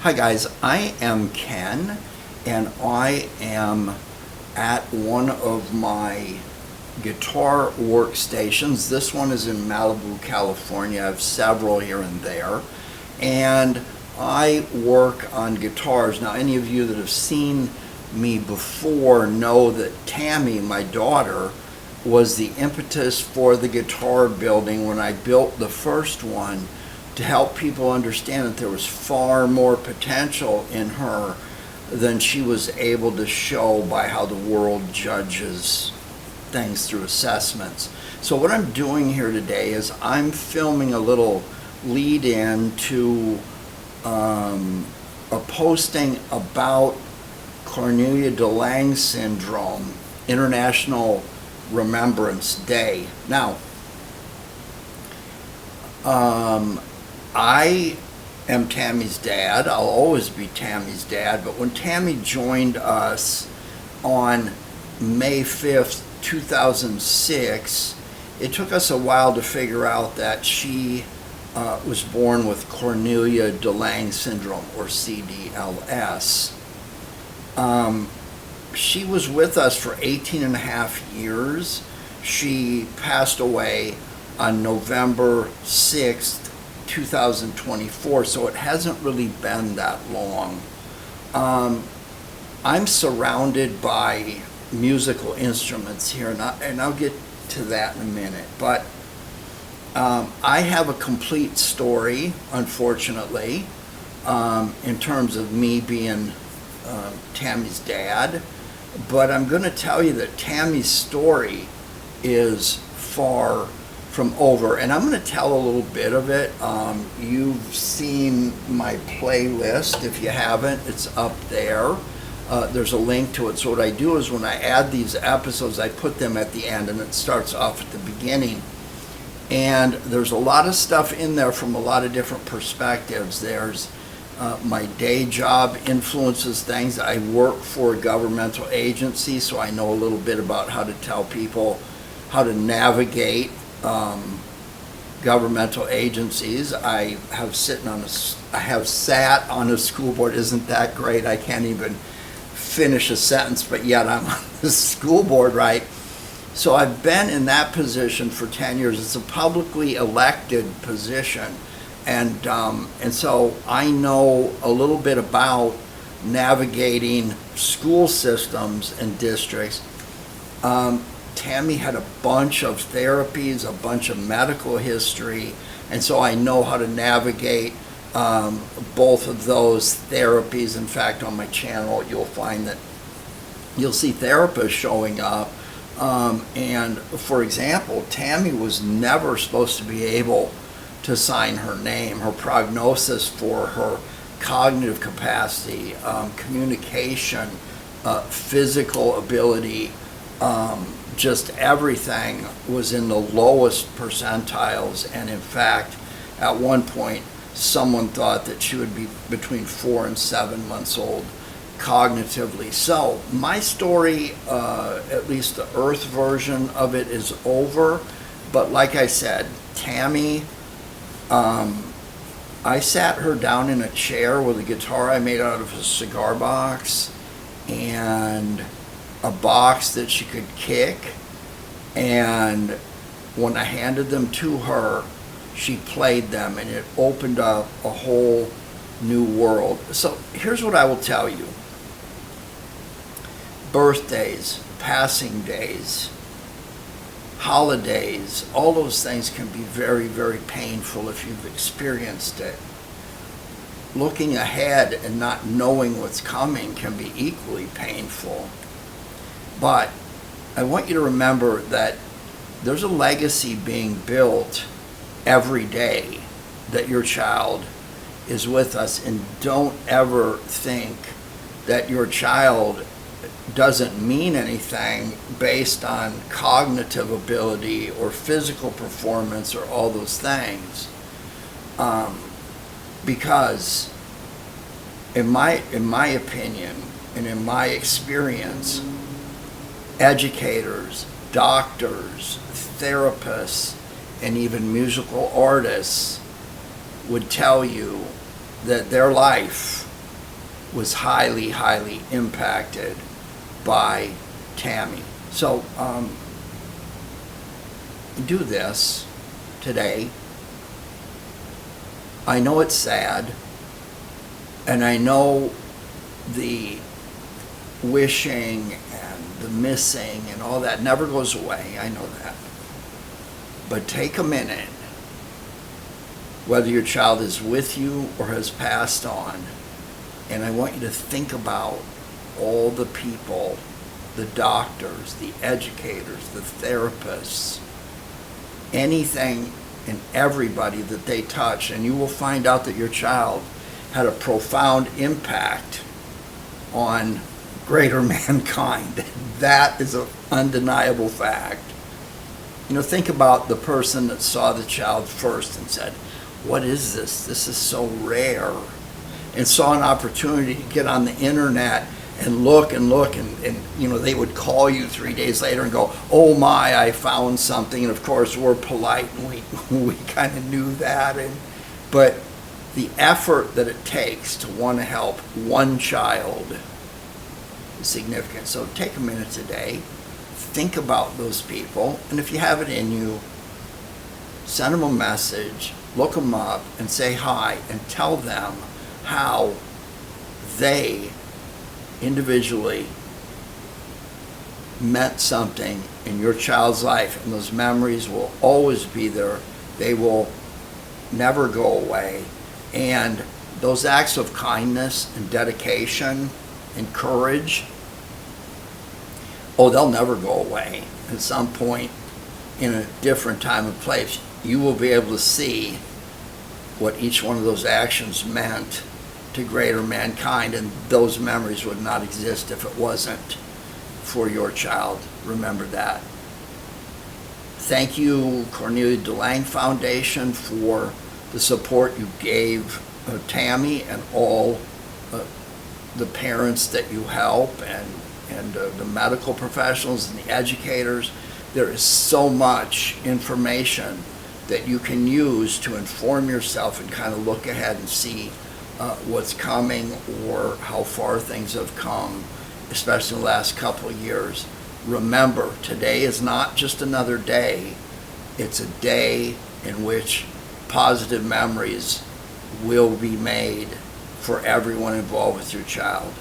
Hi guys, I am Ken, and I am at one of my guitar workstations. This one is in Malibu, California. I have several here and there, and I work on guitars. Now, any of you that have seen me before know that Tami, my daughter, was the impetus for the guitar building when I built the first one, to help people understand that there was far more potential in her than she was able to show by how the world judges things through assessments. So what I'm doing here today is I'm filming a little lead-in to a posting about Cornelia-de-Lange syndrome, International Remembrance Day. Now, I am Tami's dad. I'll always be Tami's dad. But when Tami joined us on May 5th, 2006, it took us a while to figure out that she was born with Cornelia-de-Lange syndrome, or CdLS. She was with us for 18 and a half years. She passed away on November 6th, 2024, so it hasn't really been that long. I'm surrounded by musical instruments here, and I'll get to that in a minute, but I have a complete story, unfortunately, in terms of me being Tami's dad, but I'm going to tell you that Tami's story is far from over, and I'm going to tell a little bit of it. You've seen my playlist. If you haven't, it's up there. There's a link to it. So what I do is when I add these episodes, I put them at the end, and it starts off at the beginning. And there's a lot of stuff in there from a lot of different perspectives. There's my day job influences things. I work for a governmental agency, so I know a little bit about how to tell people how to navigate governmental agencies. I have sat on a school board. Isn't that great? I can't even finish a sentence, but yet I'm on the school board, right? So I've been in that position for 10 years. It's a publicly elected position, and so I know a little bit about navigating school systems and districts. Tami had a bunch of therapies, a bunch of medical history, and so I know how to navigate both of those therapies. In fact, on my channel, you'll find that you'll see therapists showing up. And for example, Tami was never supposed to be able to sign her name. Her prognosis for her cognitive capacity, communication, physical ability, just everything was in the lowest percentiles, and in fact, at one point, someone thought that she would be between 4 and 7 months old cognitively. So my story, at least the Earth version of it, is over. But like I said, Tami, I sat her down in a chair with a guitar I made out of a cigar box and a box that she could kick, and when I handed them to her, she played them, and it opened up a whole new world. So here's what I will tell you. Birthdays, passing days, holidays, all those things can be very, very painful if you've experienced it. Looking ahead and not knowing what's coming can be equally painful. But I want you to remember that there's a legacy being built every day that your child is with us, and don't ever think that your child doesn't mean anything based on cognitive ability or physical performance or all those things. Because in my opinion and in my experience, educators, doctors, therapists, and even musical artists would tell you that their life was highly, highly impacted by Tami. So do this today. I know it's sad, and I know the wishing and the missing and all that never goes away. I know that. But take a minute, whether your child is with you or has passed on, and I want you to think about all the people, the doctors, the educators, the therapists, anything and everybody that they touch, and you will find out that your child had a profound impact on greater mankind. That is an undeniable fact. You know, think about the person that saw the child first and said, "What is this? This is so rare," and saw an opportunity to get on the internet and look and you know, they would call you 3 days later and go, "Oh my, I found something." And of course we're polite and we kind of knew that, but the effort that it takes to want to help one child is significant. So take a minute today, think about those people, and if you have it in you, send them a message, look them up and say hi, and tell them how they individually meant something in your child's life, and those memories will always be there. They will never go away. And those acts of kindness and dedication and courage, oh, they'll never go away. At some point in a different time and place, you will be able to see what each one of those actions meant to greater mankind, and those memories would not exist if it wasn't for your child. Remember that. Thank you, Cornelia DeLange Foundation, for the support you gave Tami and all the parents that you help, and the medical professionals and the educators. There is so much information that you can use to inform yourself and kind of look ahead and see what's coming or how far things have come, especially in the last couple of years. Remember, today is not just another day. It's a day in which positive memories will be made for everyone involved with your child.